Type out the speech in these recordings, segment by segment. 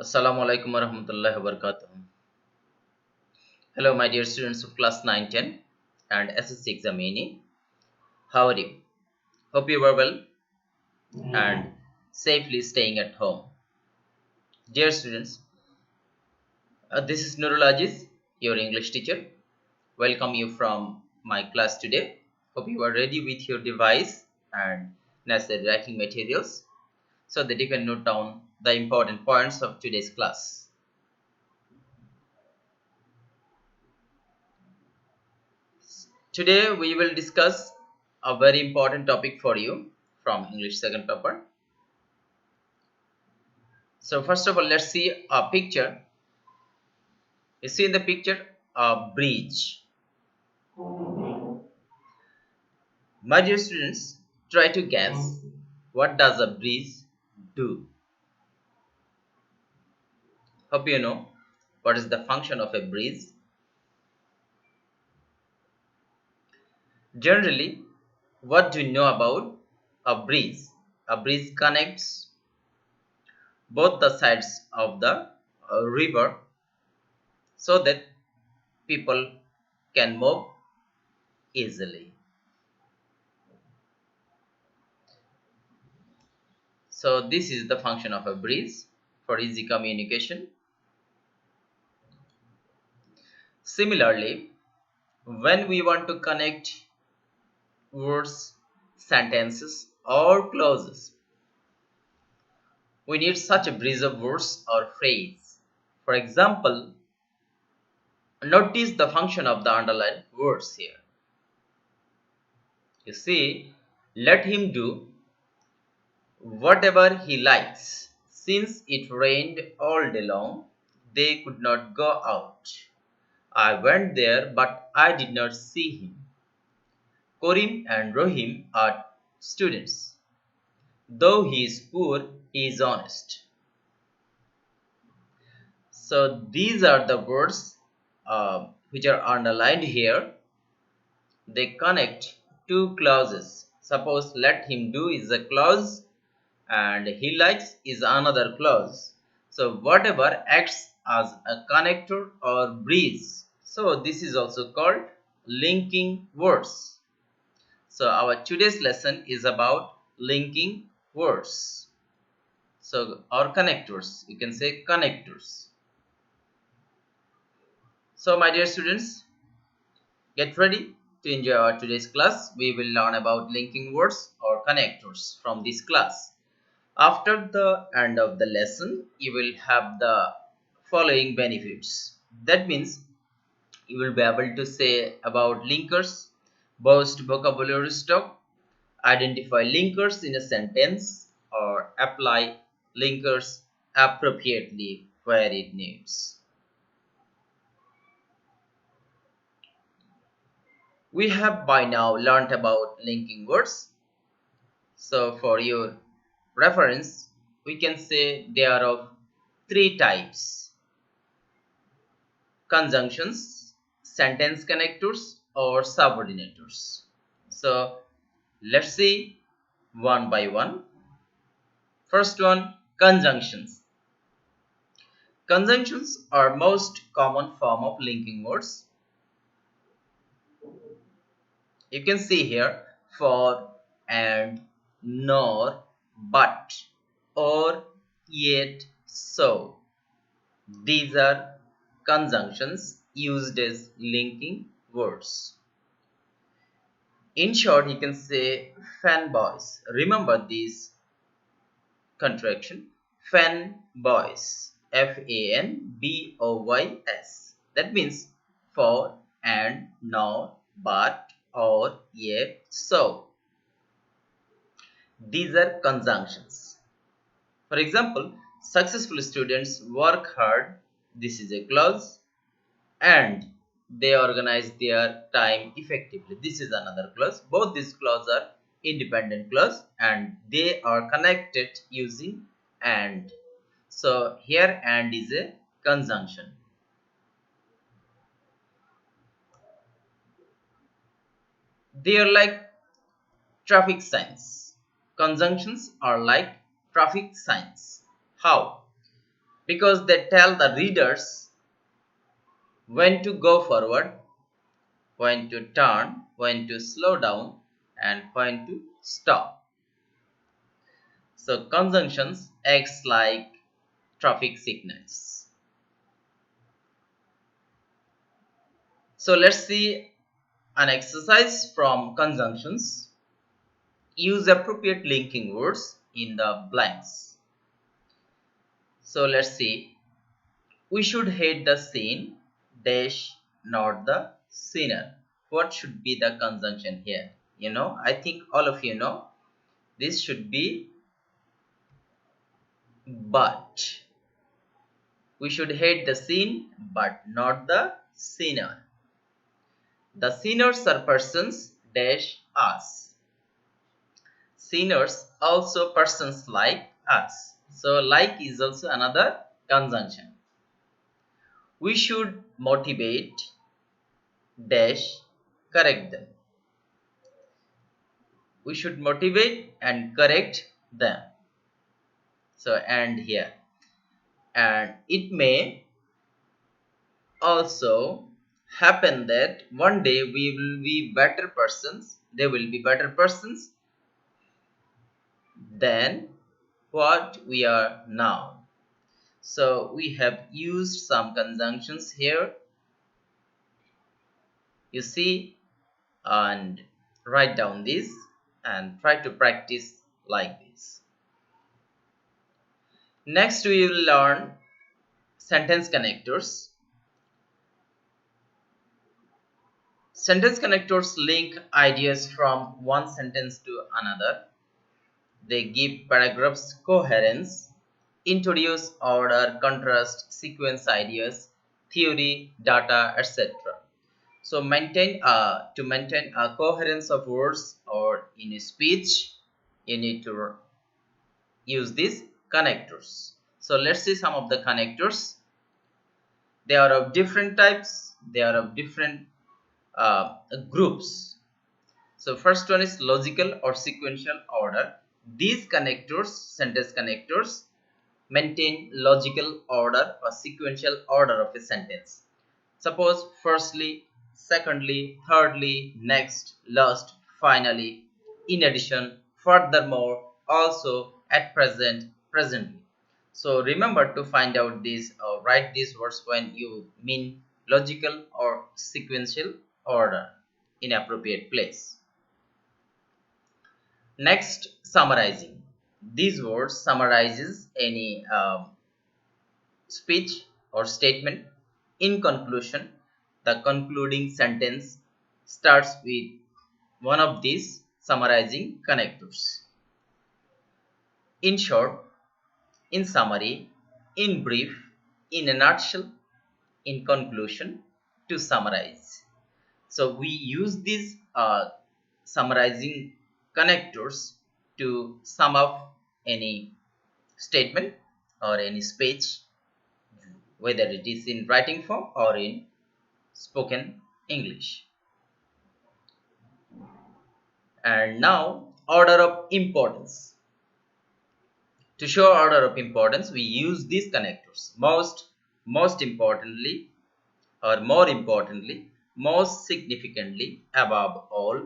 Assalamu alaikum warahmatullahi wabarakatuh. Hello, my dear students of class 9, 10 and SSC examinee. How are you? Hope you are well and safely staying at home. Dear students, this is Nurul Aziz, your English teacher. Welcome you from my class today. Hope you are ready with your device and necessary writing materials so that you can note down the important points of today's class. Today we will discuss a very important topic for you from English second paper. So first of all, let's see a picture. You see in the picture a bridge. My dear students, try to guess what does a bridge do. Hope you know what is the function of a bridge. Generally, what do you know about a bridge? A bridge connects both the sides of the river so that people can move easily. So this is the function of a bridge for easy communication. Similarly, when we want to connect words, sentences or clauses, we need such a bridge of words or phrase. For example, notice the function of the underlined words here. You see, let him do whatever he likes. Since it rained all day long, they could not go out. I went there, but I did not see him. Korim and Rohim are students. Though he is poor, he is honest. So these are the words which are underlined here. They connect two clauses. Suppose let him do is a clause and he likes is another clause. So whatever acts as a connector or bridge. So this is also called linking words. So our today's lesson is about linking words. So or connectors, you can say connectors. So my dear students, get ready to enjoy our today's class. We will learn about linking words or connectors from this class. After the end of the lesson, you will have the following benefits. That means you will be able to say about linkers, boost vocabulary stock, identify linkers in a sentence, or apply linkers appropriately where it needs. We have by now learned about linking words. So for your reference, we can say they are of three types: conjunctions, sentence connectors, or subordinators. So let's see one by one. First one, conjunctions. Conjunctions are most common form of linking words. You can see here for, and, nor, but, or, yet, so. These are conjunctions used as linking words. In short, you can say fanboys. Remember this contraction, fanboys. Fanboys. That means for, and, nor, but, or, yet, so. These are conjunctions. For example, successful students work hard. This is a clause. And they organize their time effectively. This is another clause. Both these clauses are independent clause and they are connected using and. So here and is a conjunction. They are like traffic signs. Conjunctions are like traffic signs. How? because they tell the readers when to go forward, when to turn, when to slow down, and when to stop. So conjunctions acts like traffic signals. So let's see an exercise from conjunctions. Use appropriate linking words in the blanks. So let's see. We should hate the scene dash not the sinner. What should be the conjunction here? I think all of you know this should be but. We should hate the sin but not the sinner. The sinners are persons dash us. Sinners also persons like us. So like is also another conjunction. We should motivate dash correct them. We should motivate and correct them. So and here. And it may also happen that one day we will be better persons. They will be better persons than what we are now. So we have used some conjunctions here. You see, and write down this and try to practice like this. Next we will learn sentence connectors. Sentence connectors link ideas from one sentence to another. They give paragraphs coherence, introduce order, contrast, sequence ideas, theory, data, etc. So to maintain a coherence of words or in a speech, you need to use these connectors. So let's see some of the connectors. They are of different types. They are of different groups. So first one is logical or sequential order. These connectors, sentence connectors, maintain logical order or sequential order of a sentence. Suppose firstly, secondly, thirdly, next, last, finally, in addition, furthermore, also, at present, presently. So remember to find out these or write these words when you mean logical or sequential order in appropriate place. Next, summarizing. These words summarizes any speech or statement. In conclusion, the concluding sentence starts with one of these summarizing connectors. In short, in summary, in brief, in a nutshell, in conclusion, to summarize. So we use these summarizing connectors to sum up any statement or any speech, whether it is in writing form or in spoken English. And now, order of importance. To show order of importance, we use these connectors. Most importantly, or more importantly, most significantly, above all,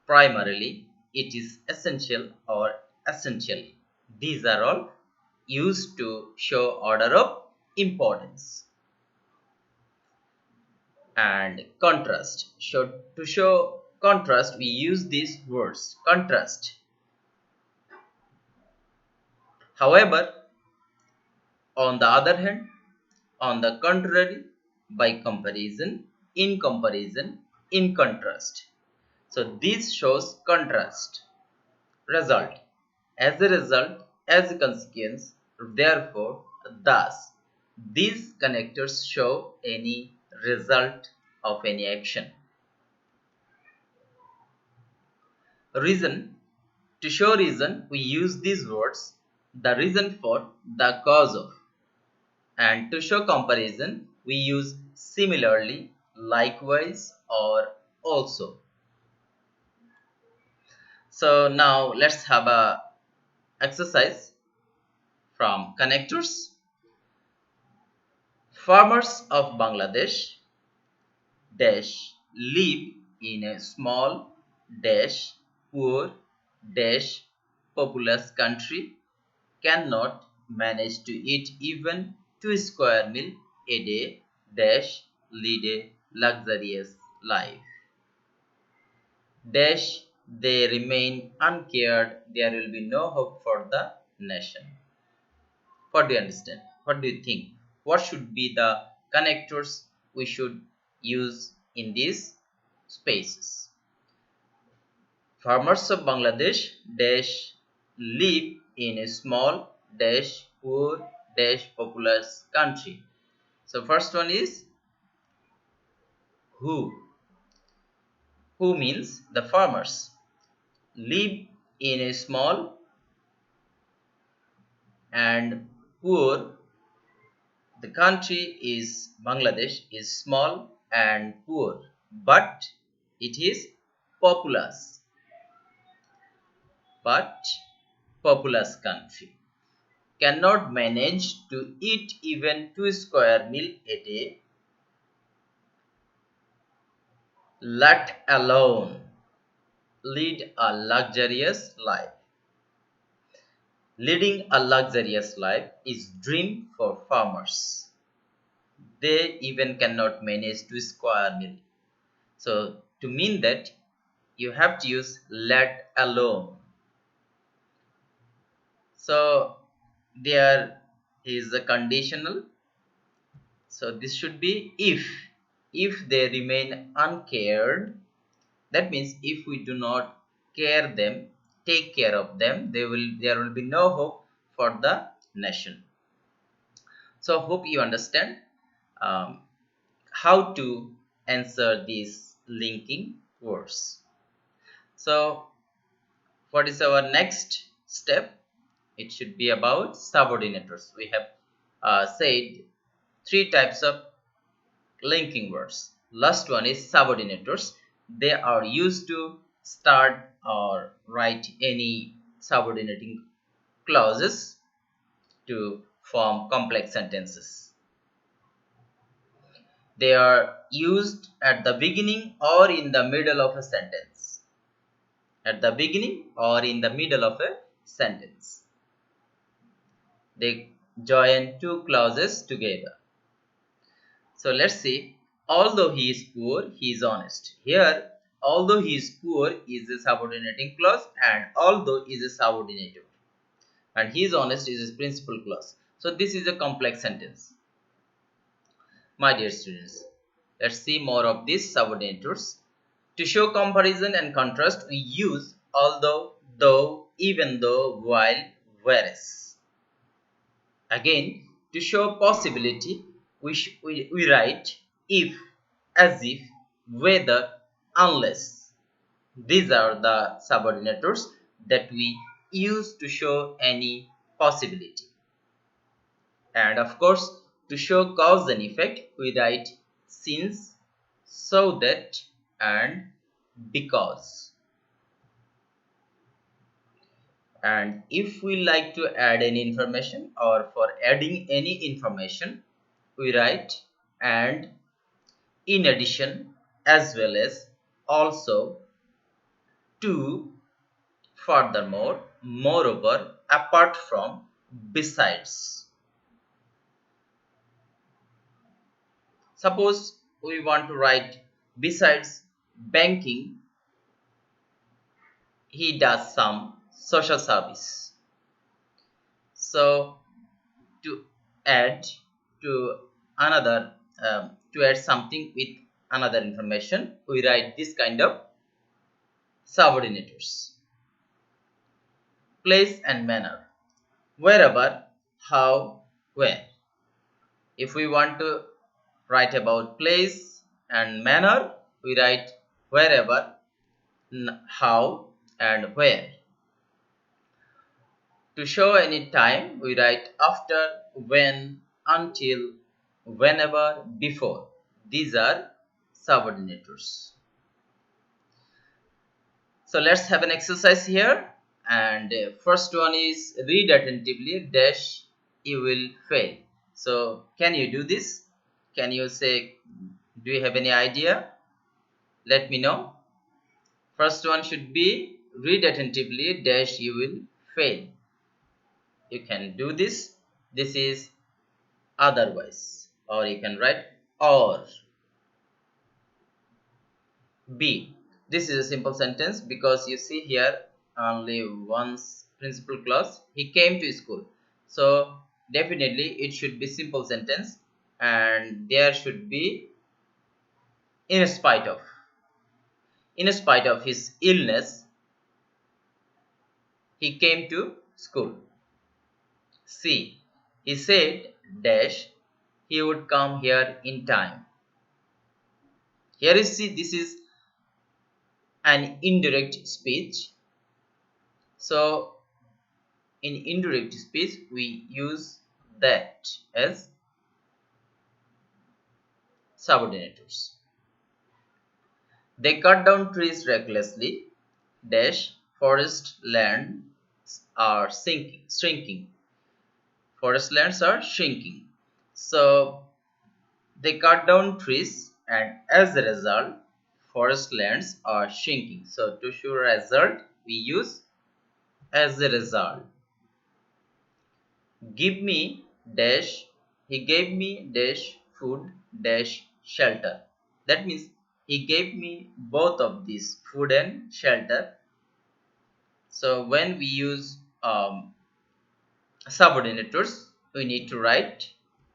primarily, it is essential or essentially. These are all used to show order of importance. And contrast. To show contrast, we use these words. Contrast. However, on the other hand, on the contrary, by comparison, in contrast. So this shows contrast. Result. As a result, as a consequence, therefore, thus. These connectors show any result of any action. Reason. To show reason, we use these words. The reason for, the cause of. And to show comparison, we use similarly, likewise, or also. So now let's have a exercise from connectors. Farmers of Bangladesh dash live in a small dash poor dash populous country, cannot manage to eat even 2 square meal a day dash lead a luxurious life dash they remain uncared, there will be no hope for the nation. What do you understand? What do you think? What should be the connectors we should use in these spaces? Farmers of Bangladesh dash live in a small dash poor dash populous country. So first one is who. Who means the farmers live in a small and poor. The country is Bangladesh is small and poor, but it is populous, but populous country. Cannot manage to eat even 2 square meal a day, let alone lead a luxurious life. Leading a luxurious life is dream for farmers. They even cannot manage 2 square meal. So to mean that you have to use let alone. So there is a conditional. So this should be if they remain uncared. That means if we do not care them, take care of them, there will be no hope for the nation. So hope you understand um, how to answer these linking words. So what is our next step? It should be about subordinators. We have said three types of linking words. Last one is subordinators. They are used to start or write any subordinating clauses to form complex sentences. They are used at the beginning or in the middle of a sentence. At the beginning or in the middle of a sentence. They join two clauses together. So let's see. Although he is poor, he is honest. Here, although he is poor is a subordinating clause and although is a subordinator. And he is honest is his principal clause. So this is a complex sentence. My dear students, let's see more of these subordinators. To show comparison and contrast, we use although, though, even though, while, whereas. Again, to show possibility, we write if, as if, whether, unless. These are the subordinators that we use to show any possibility. And of course, to show cause and effect, we write since, so that, and because. And if we like to add any information or for adding any information, we write and, in addition, as well as, also, to, furthermore, moreover, apart from, besides. Suppose we want to write besides banking, he does some social service. So to add to another to add something with another information, we write this kind of subordinators. Place and manner, wherever, how, where. If we want to write about place and manner, we write wherever, how, and where. To show any time, we write after, when, until, whenever, before. These are subordinators. So let's have an exercise here. And first one is read attentively, dash, you will fail. So can you do this? Can you say, do you have any idea? Let me know. First one should be read attentively dash you will fail. You can do this. This is otherwise, or you can write or. B. This is a simple sentence because you see here only once principal clause. He came to school. So definitely it should be simple sentence and there should be in spite of. In spite of his illness, he came to school. C. He said dash he would come here in time. Here is see this is an indirect speech. So in indirect speech we use that as subordinators. They cut down trees recklessly dash forest lands are shrinking. Forest lands are shrinking. So they cut down trees and as a result forest lands are shrinking. So to show result we use as a result. Give me dash he gave me dash food dash shelter. That means he gave me both of these food and shelter. So when we use subordinators we need to write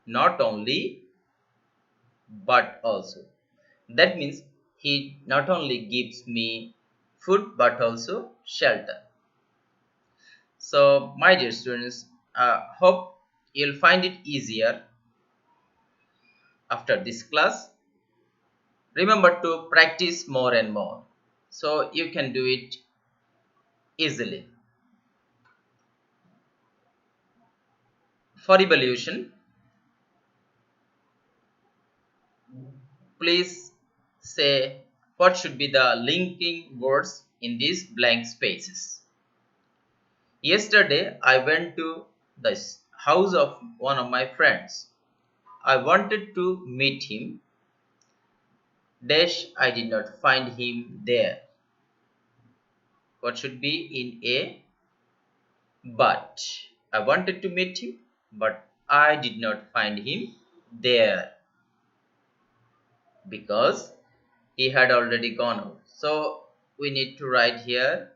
not only but also. That means he not only gives me food but also shelter. So my dear students, hope you'll find it easier after this class. Remember to practice more and more so you can do it easily. For evaluation, please say what should be the linking words in these blank spaces. Yesterday, I went to the house of one of my friends. I wanted to meet him. Dash, I did not find him there. What should be in A? But. I wanted to meet him, but I did not find him there because he had already gone out. So we need to write here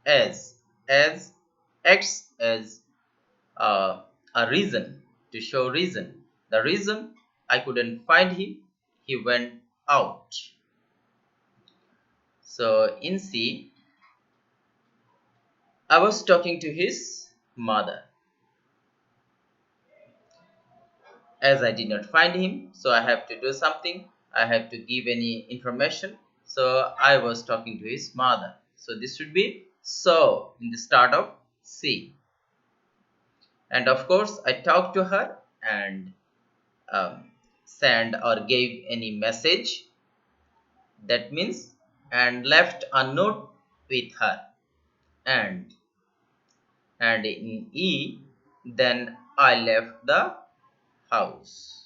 as acts as a reason to show reason. The reason I couldn't find him, he went out. So in C, I was talking to his mother. As I did not find him, so I have to do something. I have to give any information. So I was talking to his mother. So this should be so in the start of C. And of course, I talked to her and sent or gave any message. That means and left a note with her. And in E, then I left the house.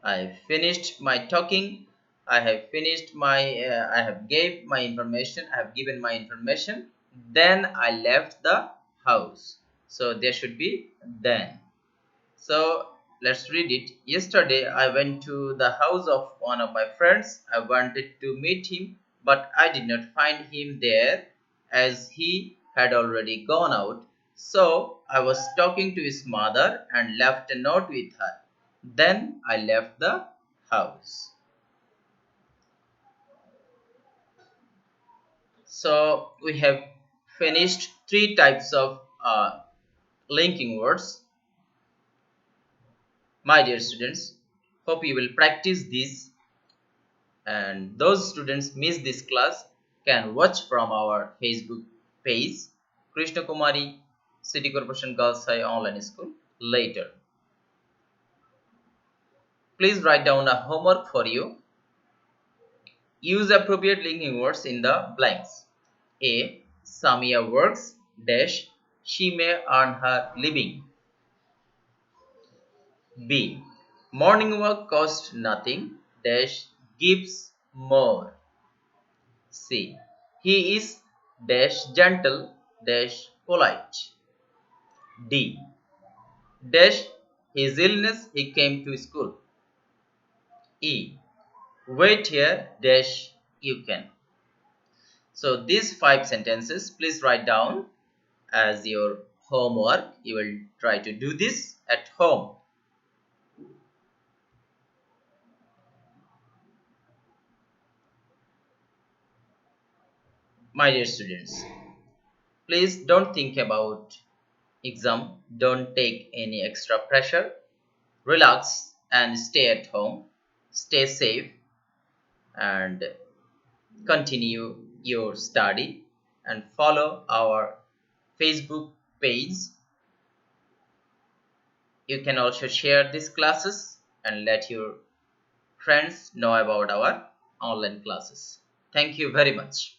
I finished my talking. I have finished my. I have gave my information. I have given my information. Then I left the house. So there should be then. So let's read it. Yesterday I went to the house of one of my friends. I wanted to meet him, but I did not find him there as he had already gone out. So I was talking to his mother and left a note with her. Then I left the house. So we have finished three types of linking words. My dear students, hope you will practice this, and those students miss this class can watch from our Facebook page Krishna Kumari City Corporation Girls High Online School later. Please write down a homework for you. Use appropriate linking words in the blanks. A. Samia works dash she may earn her living. B. Morning walk costs nothing. Dash gives more. C. He is dash gentle dash polite. D. Dash his illness he came to school. E. Wait here dash you can. So these five sentences please write down as your homework. You will try to do this at home. My dear students, please don't think about exam. Don't take any extra pressure. Relax and stay at home. Stay safe and continue your study and follow our Facebook page. You can also share these classes and let your friends know about our online classes. Thank you very much.